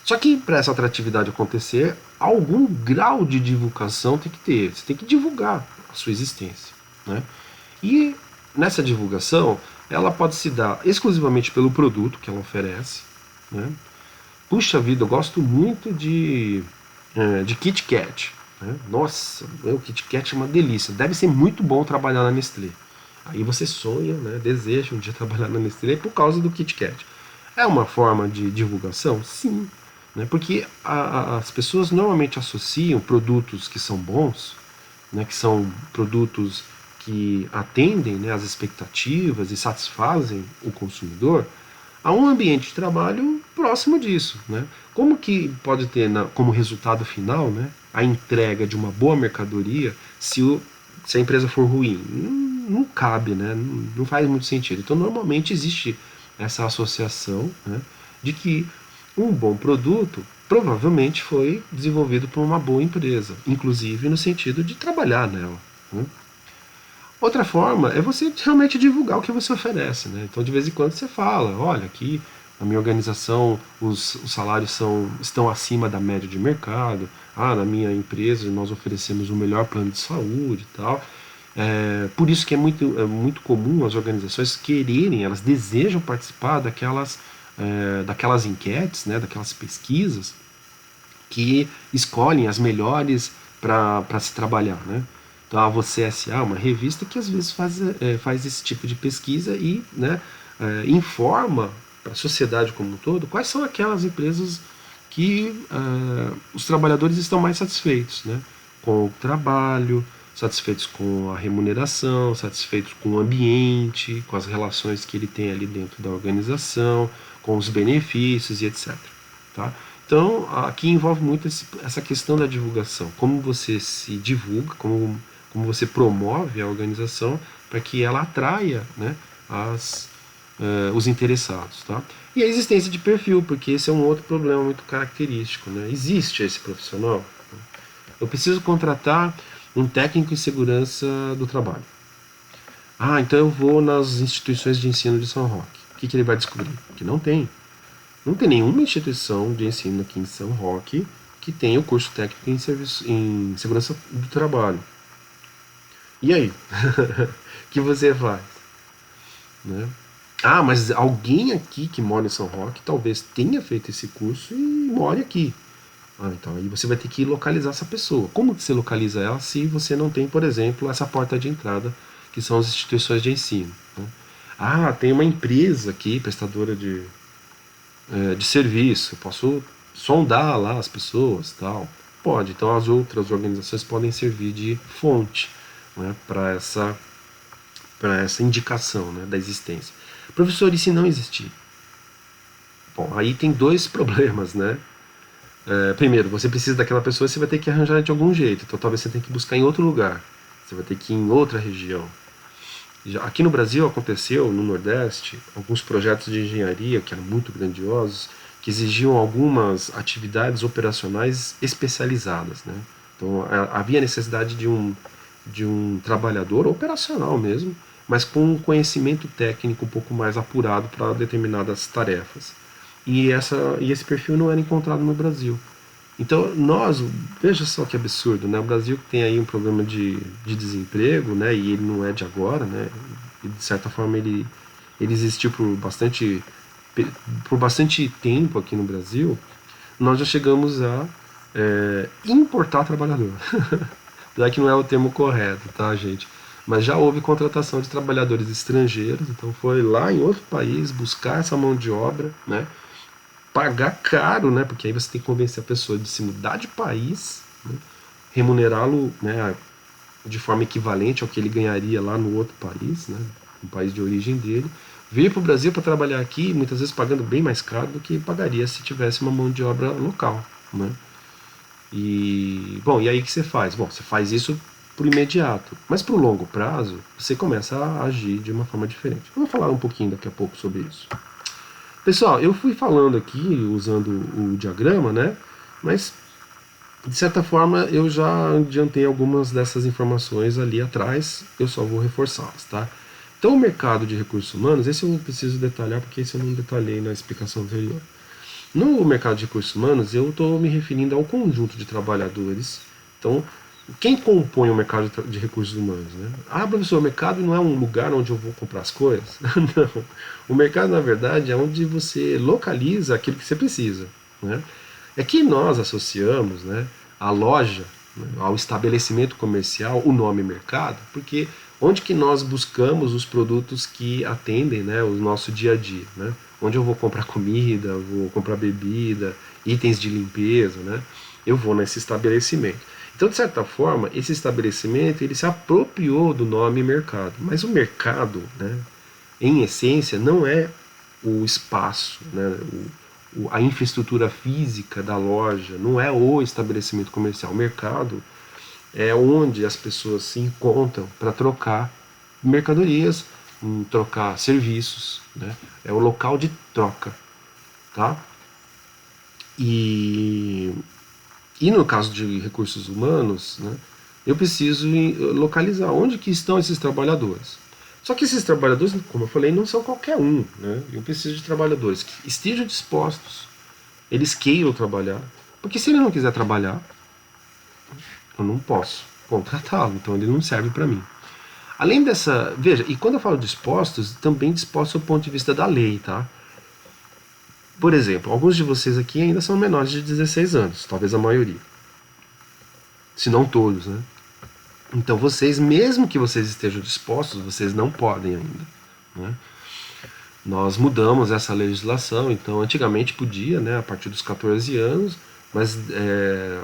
Só que para essa atratividade acontecer, algum grau de divulgação tem que ter. Você tem que divulgar a sua existência. Né? E nessa divulgação, ela pode se dar exclusivamente pelo produto que ela oferece. Né? Puxa vida, eu gosto muito de Kit Kat. Né? Nossa, o Kit Kat é uma delícia. Deve ser muito bom trabalhar na Nestlé. Aí você sonha, né, deseja um dia trabalhar na Nestlé por causa do Kit Kat. É uma forma de divulgação? Sim. Né? Porque as pessoas normalmente associam produtos que são bons, né, que são produtos que atendem, né, às expectativas e satisfazem o consumidor, a um ambiente de trabalho próximo disso. Né? Como que pode ter como resultado final, né, a entrega de uma boa mercadoria se a empresa for ruim? Não cabe, né? Não faz muito sentido. Então, normalmente existe essa associação, né, de que um bom produto provavelmente foi desenvolvido por uma boa empresa, inclusive no sentido de trabalhar nela. Né? Outra forma é você realmente divulgar o que você oferece. Né? Então, de vez em quando, você fala: olha, aqui na minha organização os salários estão acima da média de mercado. Ah, na minha empresa nós oferecemos o melhor plano de saúde e tal. Por isso que é muito comum as organizações quererem, elas desejam participar daquelas enquetes, né, daquelas pesquisas que escolhem as melhores para se trabalhar. Né? Então a Você S.A. é uma revista que às vezes faz esse tipo de pesquisa e, né, informa para a sociedade como um todo quais são aquelas empresas que os trabalhadores estão mais satisfeitos, né, com o trabalho, satisfeitos com a remuneração, satisfeitos com o ambiente, com as relações que ele tem ali dentro da organização, com os benefícios e etc. Tá? Então, aqui envolve muito essa questão da divulgação, como você se divulga, como você promove a organização para que ela atraia, né, os interessados. Tá? E a existência de perfil, porque esse é um outro problema muito característico. Né? Existe esse profissional? Eu preciso contratar um técnico em segurança do trabalho. Ah, então eu vou nas instituições de ensino de São Roque. O que ele vai descobrir? Que não tem. Não tem nenhuma instituição de ensino aqui em São Roque que tenha o curso técnico em segurança do trabalho. E aí? O que você faz? Né? Ah, mas alguém aqui que mora em São Roque talvez tenha feito esse curso e more aqui. Ah, então aí você vai ter que localizar essa pessoa. Como que você localiza ela se você não tem, por exemplo, essa porta de entrada, que são as instituições de ensino? Né? Ah, tem uma empresa aqui, prestadora de serviço, eu posso sondar lá as pessoas, tal. Pode, então as outras organizações podem servir de fonte, né, para essa indicação, né, da existência. Professor, e se não existir? Bom, aí tem dois problemas, né? Primeiro, você precisa daquela pessoa e você vai ter que arranjar de algum jeito, então talvez você tenha que buscar em outro lugar, você vai ter que ir em outra região. Aqui no Brasil aconteceu, no Nordeste, alguns projetos de engenharia que eram muito grandiosos, que exigiam algumas atividades operacionais especializadas. Né? Então havia necessidade de um trabalhador operacional mesmo, mas com um conhecimento técnico um pouco mais apurado para determinadas tarefas. E esse perfil não era encontrado no Brasil. Então, veja só que absurdo, né? O Brasil que tem aí um problema de desemprego, né? E ele não é de agora, né? E de certa forma ele existiu por bastante tempo aqui no Brasil. Nós já chegamos a importar trabalhador. Apesar que não é o termo correto, tá, gente? mas já houve contratação de trabalhadores estrangeiros, então foi lá em outro país buscar essa mão de obra, né? Pagar caro, né? Porque aí você tem que convencer a pessoa de se mudar de país, né? Remunerá-lo, né, de forma equivalente ao que ele ganharia lá no outro país, né, no país de origem dele, vir para o Brasil para trabalhar aqui, muitas vezes pagando bem mais caro do que pagaria se tivesse uma mão de obra local, né? E bom, e aí o que você faz? Bom, você faz isso pro imediato, mas pro longo prazo você começa a agir de uma forma diferente. Eu vou falar um pouquinho daqui a pouco sobre isso. Pessoal, eu fui falando aqui usando o diagrama, né? Mas de certa forma eu já adiantei algumas dessas informações ali atrás, eu só vou reforçá-las, tá? Então o mercado de recursos humanos, esse eu preciso detalhar porque esse eu não detalhei na explicação anterior. No mercado de recursos humanos, eu estou me referindo ao conjunto de trabalhadores. Então, quem compõe o mercado de recursos humanos? Né? Ah, professor, o mercado não é um lugar onde eu vou comprar as coisas? Não. O mercado, na verdade, é onde você localiza aquilo que você precisa. Né? É que nós associamos, né, a loja, né, ao estabelecimento comercial, o nome mercado, porque onde que nós buscamos os produtos que atendem, né, o nosso dia a dia, né? Onde eu vou comprar comida, vou comprar bebida, itens de limpeza, né? Eu vou nesse estabelecimento. Então, de certa forma, esse estabelecimento ele se apropriou do nome mercado, mas o mercado, né, em essência, não é o espaço, né, a infraestrutura física da loja, não é o estabelecimento comercial. O mercado é onde as pessoas se encontram para trocar mercadorias, trocar serviços, né? É o local de troca, tá? E, e no caso de recursos humanos, né, eu preciso localizar onde que estão esses trabalhadores. Só que esses trabalhadores, como eu falei, não são qualquer um, né? Eu preciso de trabalhadores que estejam dispostos, eles queiram trabalhar, porque se ele não quiser trabalhar, eu não posso contratá-lo, então ele não serve para mim. Além dessa, veja, e quando eu falo dispostos, também dispostos do ponto de vista da lei, tá? Por exemplo, alguns de vocês aqui ainda são menores de 16 anos, talvez a maioria, se não todos, né? Então vocês, mesmo que vocês estejam dispostos, vocês não podem ainda, né? Nós mudamos essa legislação, então antigamente podia, né, a partir dos 14 anos, mas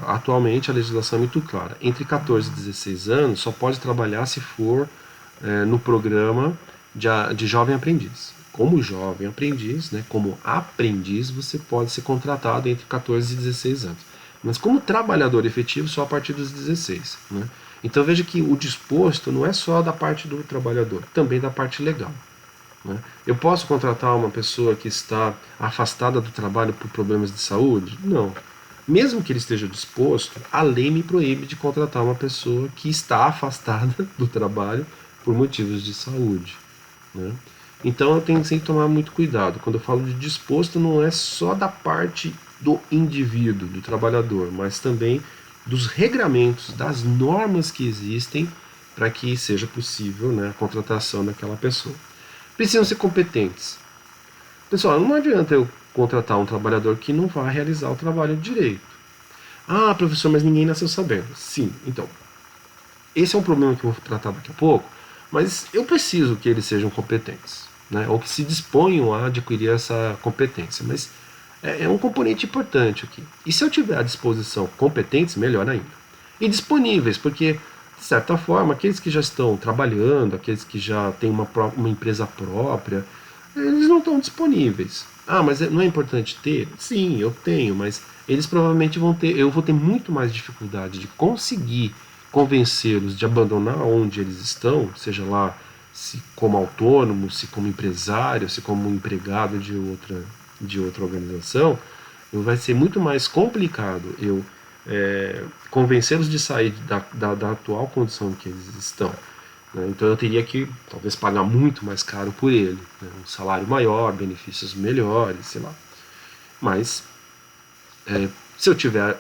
atualmente a legislação é muito clara. Entre 14 e 16 anos só pode trabalhar se for no programa de jovem aprendiz. Como jovem aprendiz, né, como aprendiz, você pode ser contratado entre 14 e 16 anos. Mas como trabalhador efetivo, só a partir dos 16. Né? Então veja que o disposto não é só da parte do trabalhador, também da parte legal. Né? Eu posso contratar uma pessoa que está afastada do trabalho por problemas de saúde? Não. Mesmo que ele esteja disposto, a lei me proíbe de contratar uma pessoa que está afastada do trabalho por motivos de saúde. Né? Então eu tenho que sempre tomar muito cuidado. Quando eu falo de disposto, não é só da parte do indivíduo, do trabalhador, mas também dos regramentos, das normas que existem para que seja possível, né, a contratação daquela pessoa. Precisam ser competentes. Pessoal, não adianta eu contratar um trabalhador que não vai realizar o trabalho direito. Ah, professor, mas ninguém nasceu sabendo. Sim, então, esse é um problema que eu vou tratar daqui a pouco, mas eu preciso que eles sejam competentes, né? Ou que se disponham a adquirir essa competência. Mas é um componente importante aqui. E se eu tiver à disposição competentes, melhor ainda. E disponíveis, porque, de certa forma, aqueles que já estão trabalhando, aqueles que já têm uma empresa própria, eles não estão disponíveis. Ah, mas não é importante ter? Sim, eu tenho, mas eles provavelmente vão ter. Eu vou ter muito mais dificuldade de conseguir convencê-los de abandonar onde eles estão, seja lá se como autônomo, se como empresário, se como empregado de outra organização, vai ser muito mais complicado eu convencê-los de sair da atual condição que eles estão. Né? Então eu teria que talvez pagar muito mais caro por ele, né? Um salário maior, benefícios melhores, sei lá. Mas se eu tiver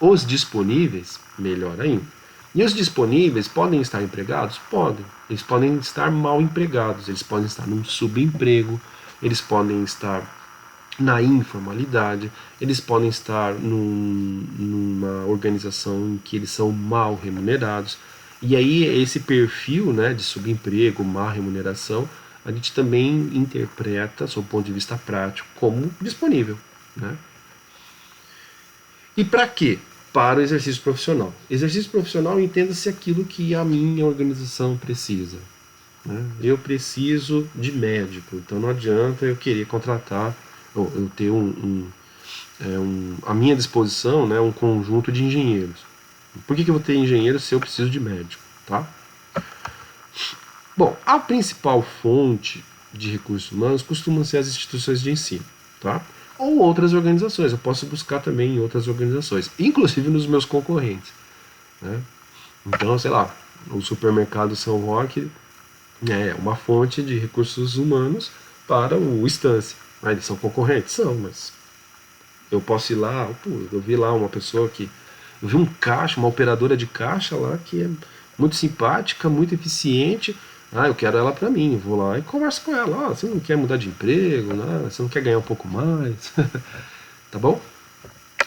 os disponíveis, melhor ainda. E os disponíveis podem estar empregados? Podem. Eles podem estar mal empregados, eles podem estar num subemprego, eles podem estar na informalidade, eles podem estar numa organização em que eles são mal remunerados. E aí esse perfil, né, de subemprego, má remuneração, a gente também interpreta, sob o ponto de vista prático, como disponível, né? E para quê? Para o exercício profissional. Exercício profissional, entenda-se aquilo que a minha organização precisa, né? Eu preciso de médico, então não adianta eu querer contratar, ou eu ter à minha disposição, né, um conjunto de engenheiros. Por que eu vou ter engenheiro se eu preciso de médico? Tá? Bom, a principal fonte de recursos humanos costumam ser as instituições de ensino, tá? Ou outras organizações. Eu posso buscar também em outras organizações, inclusive nos meus concorrentes, né? Então, sei lá, o supermercado São Roque é uma fonte de recursos humanos para o Estância. Eles são concorrentes? São, mas eu posso ir lá, eu vi lá uma pessoa que. Eu vi um caixa, uma operadora de caixa lá que é muito simpática, muito eficiente. Ah, eu quero ela para mim. Vou lá e converso com ela. Ah, você não quer mudar de emprego, né? Você não quer ganhar um pouco mais? Tá bom?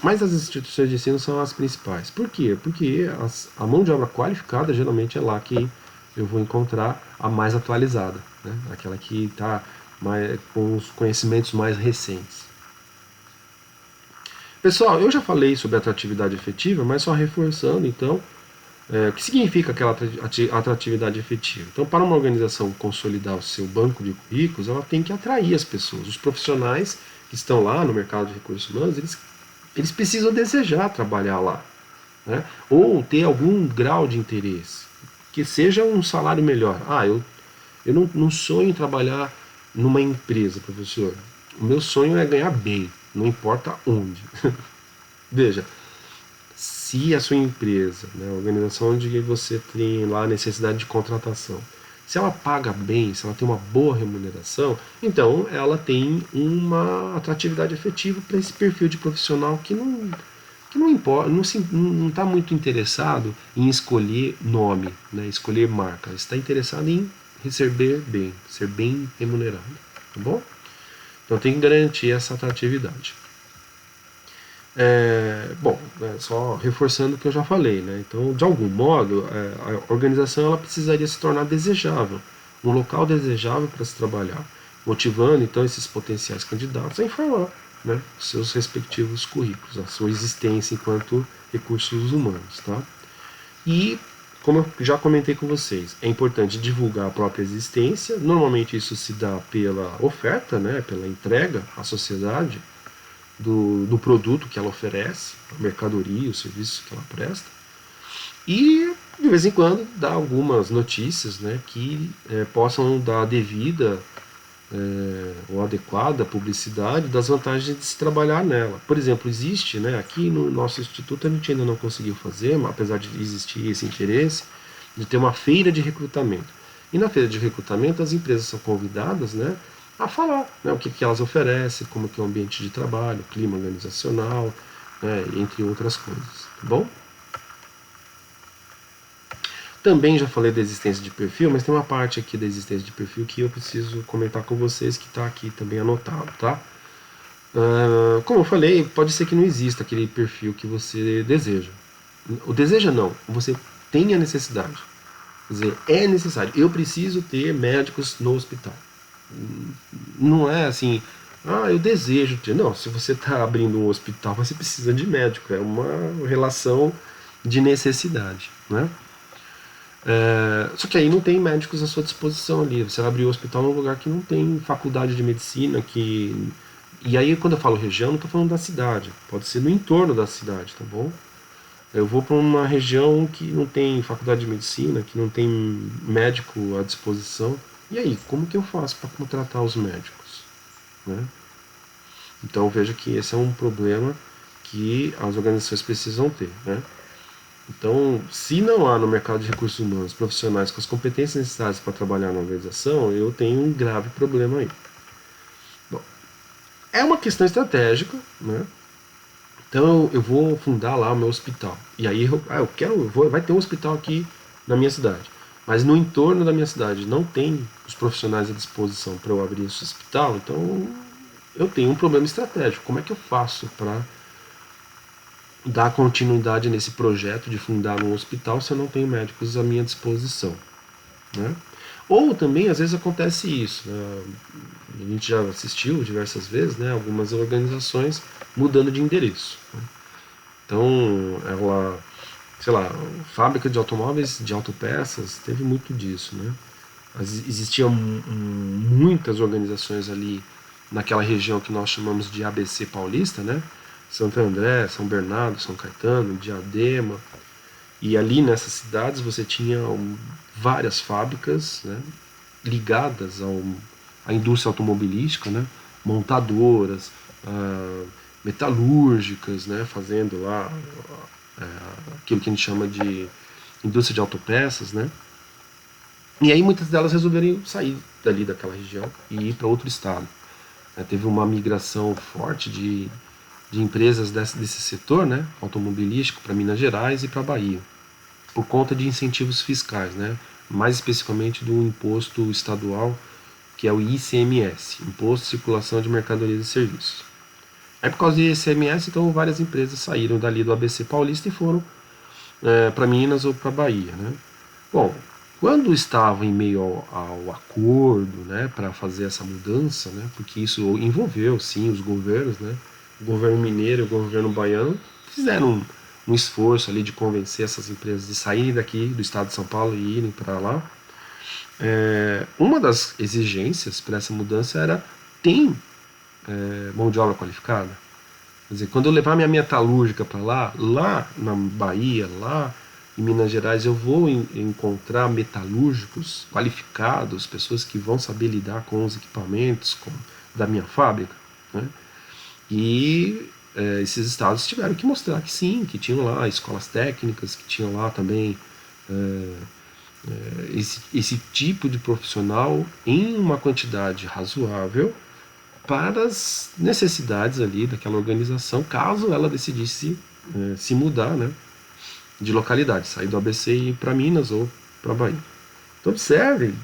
Mas as instituições de ensino são as principais. Por quê? Porque a mão de obra qualificada geralmente é lá que eu vou encontrar a mais atualizada, né? Aquela que está com os conhecimentos mais recentes. Pessoal, eu já falei sobre atratividade efetiva, mas só reforçando, então, o que significa aquela atratividade efetiva? Então, para uma organização consolidar o seu banco de currículos, ela tem que atrair as pessoas. Os profissionais que estão lá no mercado de recursos humanos, eles precisam desejar trabalhar lá, né? Ou ter algum grau de interesse, que seja um salário melhor. Ah, eu não sonho em trabalhar numa empresa, professor. O meu sonho é ganhar bem, não importa onde. Veja, se a sua empresa, né, a organização onde você tem lá a necessidade de contratação, se ela paga bem, se ela tem uma boa remuneração, então ela tem uma atratividade efetiva para esse perfil de profissional que não importa, não está muito interessado em escolher nome, né, escolher marca, está interessado em receber bem, ser bem remunerado, tá bom? Então tem que garantir essa atratividade. Bom, só reforçando o que eu já falei, né? Então, de algum modo, a organização ela precisaria se tornar desejável, um local desejável para se trabalhar, motivando então esses potenciais candidatos a informar, né, os seus respectivos currículos, a sua existência enquanto recursos humanos, tá? E como eu já comentei com vocês, é importante divulgar a própria existência. Normalmente isso se dá pela oferta, né, pela entrega à sociedade do produto que ela oferece, a mercadoria, o serviço que ela presta. E, de vez em quando, dar algumas notícias, né, que possam dar a devida ou adequada publicidade das vantagens de se trabalhar nela. Por exemplo, existe, né, aqui no nosso instituto a gente ainda não conseguiu fazer, apesar de existir esse interesse, de ter uma feira de recrutamento. E na feira de recrutamento as empresas são convidadas, né, a falar, né, o que elas oferecem, como que é o ambiente de trabalho, clima organizacional, né, entre outras coisas. Tá bom? Também já falei da existência de perfil, mas tem uma parte aqui da existência de perfil que eu preciso comentar com vocês, que está aqui também anotado, tá? Como eu falei, pode ser que não exista aquele perfil que você deseja. O deseja não, você tem a necessidade. Quer dizer, é necessário. Eu preciso ter médicos no hospital. Não é assim, eu desejo ter. Não, se você está abrindo um hospital, você precisa de médico. É uma relação de necessidade, né? Só que aí não tem médicos à sua disposição ali. Você vai abrir o hospital num lugar que não tem faculdade de medicina, e aí quando eu falo região, não estou falando da cidade. Pode ser no entorno da cidade, tá bom? Eu vou para uma região que não tem faculdade de medicina, que não tem médico à disposição. E aí, como que eu faço para contratar os médicos, né? Então veja que esse é um problema que as organizações precisam ter, né? Então, se não há no mercado de recursos humanos profissionais com as competências necessárias para trabalhar na organização, eu tenho um grave problema aí. Bom, é uma questão estratégica, né? Então eu vou fundar lá o meu hospital. E aí vai ter um hospital aqui na minha cidade. Mas no entorno da minha cidade não tem os profissionais à disposição para eu abrir esse hospital, então eu tenho um problema estratégico. Como é que eu faço para dar continuidade nesse projeto de fundar um hospital se eu não tenho médicos à minha disposição, né? Ou também, às vezes, acontece isso, né? A gente já assistiu diversas vezes, né, algumas organizações mudando de endereço, né? Então, ela, sei lá, fábrica de automóveis, de autopeças, teve muito disso, né? Existiam muitas organizações ali naquela região que nós chamamos de ABC Paulista, né? Santo André, São Bernardo, São Caetano, Diadema. E ali nessas cidades você tinha várias fábricas, né, ligadas à indústria automobilística, né? Montadoras, metalúrgicas, né? Fazendo lá aquilo que a gente chama de indústria de autopeças, né? E aí muitas delas resolveram sair dali daquela região e ir para outro estado. Teve uma migração forte de empresas desse setor, né, automobilístico, para Minas Gerais e para Bahia, por conta de incentivos fiscais, né, mais especificamente do imposto estadual, que é o ICMS, Imposto de Circulação de Mercadorias e Serviços. Aí por causa do ICMS, então várias empresas saíram dali do ABC Paulista e foram para Minas ou para Bahia, né? Bom, quando estavam em meio ao acordo, né, para fazer essa mudança, né, porque isso envolveu sim os governos, né, o governo mineiro e o governo baiano fizeram um esforço ali de convencer essas empresas de saírem daqui do estado de São Paulo e irem para lá. Uma das exigências para essa mudança era tem mão de obra qualificada. Quer dizer, quando eu levar minha metalúrgica para lá na Bahia, lá em Minas Gerais, eu vou encontrar metalúrgicos qualificados, pessoas que vão saber lidar com os equipamentos da minha fábrica, né? E esses estados tiveram que mostrar que sim, que tinham lá escolas técnicas, que tinham lá também é, esse tipo de profissional em uma quantidade razoável para as necessidades ali daquela organização, caso ela decidisse se mudar, né, de localidade, sair do ABC e ir para Minas ou para Bahia. Então observem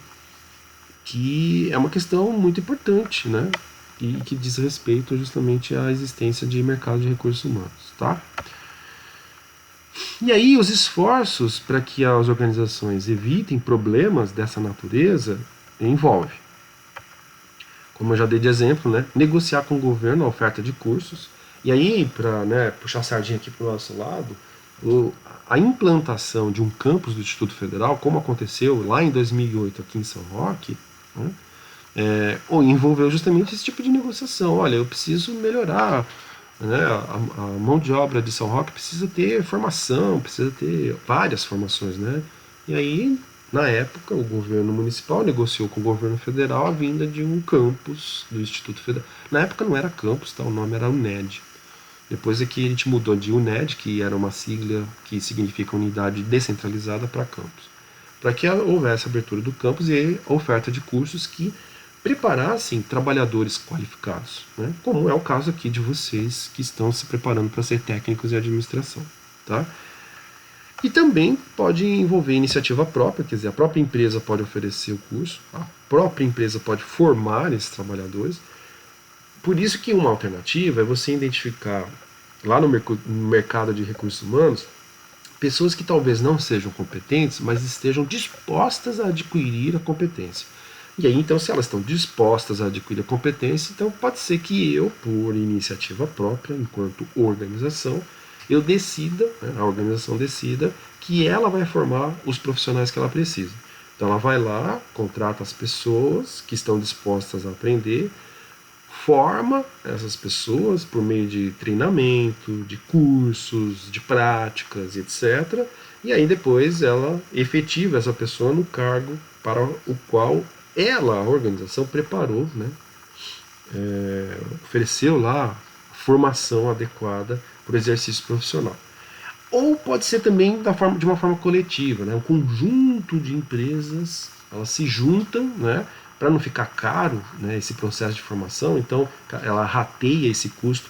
que é uma questão muito importante, né, e que diz respeito justamente à existência de mercado de recursos humanos, tá? E aí os esforços para que as organizações evitem problemas dessa natureza envolve, como eu já dei de exemplo, né, negociar com o governo a oferta de cursos. E aí, para, né, puxar a sardinha aqui para o nosso lado, a implantação de um campus do Instituto Federal, como aconteceu lá em 2008 aqui em São Roque, né, envolveu justamente esse tipo de negociação. Olha, eu preciso melhorar, né, a mão de obra de São Roque precisa ter formação, precisa ter várias formações, né? E aí, na época, o governo municipal negociou com o governo federal a vinda de um campus do Instituto Federal. Na época não era campus, tá? O nome era UNED. Depois é que a gente mudou de UNED, que era uma sigla que significa Unidade Descentralizada, para campus. Para que houvesse abertura do campus e a oferta de cursos que preparassem trabalhadores qualificados, né? Como é o caso aqui de vocês que estão se preparando para ser técnicos em administração, tá? E também pode envolver iniciativa própria, quer dizer, a própria empresa pode oferecer o curso, a própria empresa pode formar esses trabalhadores. Por isso que uma alternativa é você identificar lá no mercado de recursos humanos pessoas que talvez não sejam competentes, mas estejam dispostas a adquirir a competência. E aí, então, se elas estão dispostas a adquirir a competência, então pode ser que eu, por iniciativa própria, enquanto organização, eu decida, né, a organização decida, que ela vai formar os profissionais que ela precisa. Então ela vai lá, contrata as pessoas que estão dispostas a aprender, forma essas pessoas por meio de treinamento, de cursos, de práticas, etc. E aí depois ela efetiva essa pessoa no cargo para o qual ela, a organização, preparou, né? Ofereceu lá a formação adequada para o exercício profissional. Ou pode ser também de uma forma coletiva, né? Um conjunto de empresas, elas se juntam, né, para não ficar caro, né, esse processo de formação, então ela rateia esse custo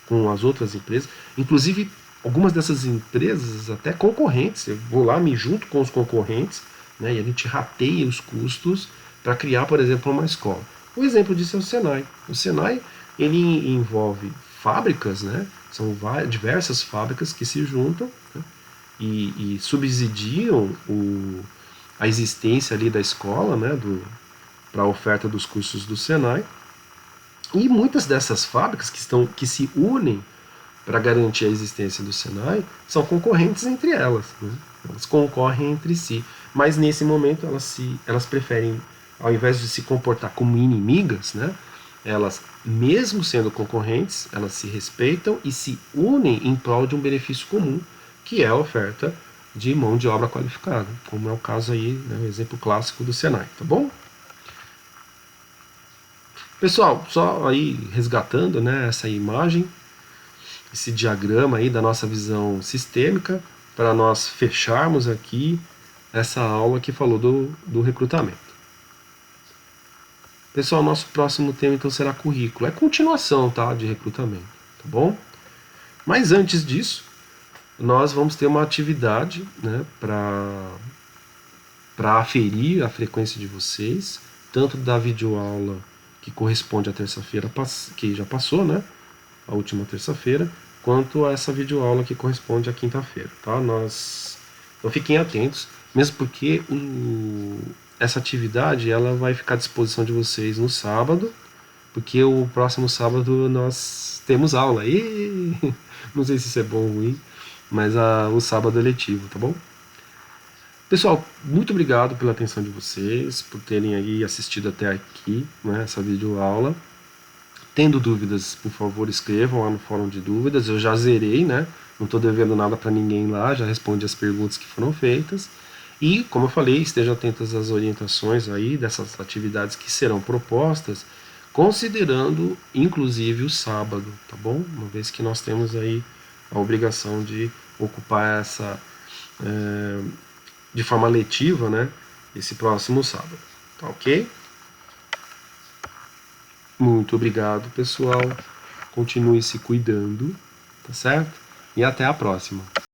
com as outras empresas, inclusive algumas dessas empresas até concorrentes, eu vou lá, me junto com os concorrentes, né, e a gente rateia os custos para criar, por exemplo, uma escola. O exemplo disso é o Senai. O Senai ele envolve fábricas, né? São diversas fábricas que se juntam, né? e subsidiam a existência ali da escola, né? Para a oferta dos cursos do Senai. E muitas dessas fábricas que se unem para garantir a existência do Senai são concorrentes entre elas, né? Elas concorrem entre si, mas nesse momento elas preferem, ao invés de se comportar como inimigas, né? Elas, mesmo sendo concorrentes, elas se respeitam e se unem em prol de um benefício comum, que é a oferta de mão de obra qualificada, como é o caso aí, né, o exemplo clássico do Senai, tá bom? Pessoal, só aí resgatando, né, essa imagem, esse diagrama aí da nossa visão sistêmica, para nós fecharmos aqui essa aula que falou do recrutamento. Pessoal, nosso próximo tema então será currículo. É continuação, tá, de recrutamento, tá bom? Mas antes disso, nós vamos ter uma atividade, né, para aferir a frequência de vocês, tanto da videoaula que corresponde à terça-feira que já passou, né, a última terça-feira, quanto a essa videoaula que corresponde à quinta-feira, tá? Então fiquem atentos, mesmo porque essa atividade ela vai ficar à disposição de vocês no sábado, porque o próximo sábado nós temos aula. E não sei se isso é bom ou ruim, mas o sábado é letivo, tá bom? Pessoal, muito obrigado pela atenção de vocês, por terem aí assistido até aqui, né, essa videoaula. Tendo dúvidas, por favor, escrevam lá no fórum de dúvidas. Eu já zerei, né? Não estou devendo nada para ninguém lá, já respondi as perguntas que foram feitas. E, como eu falei, estejam atentos às orientações aí dessas atividades que serão propostas, considerando inclusive o sábado, tá bom? Uma vez que nós temos aí a obrigação de ocupar essa de forma letiva, né? Esse próximo sábado, tá ok? Muito obrigado, pessoal. Continue se cuidando, tá certo? E até a próxima.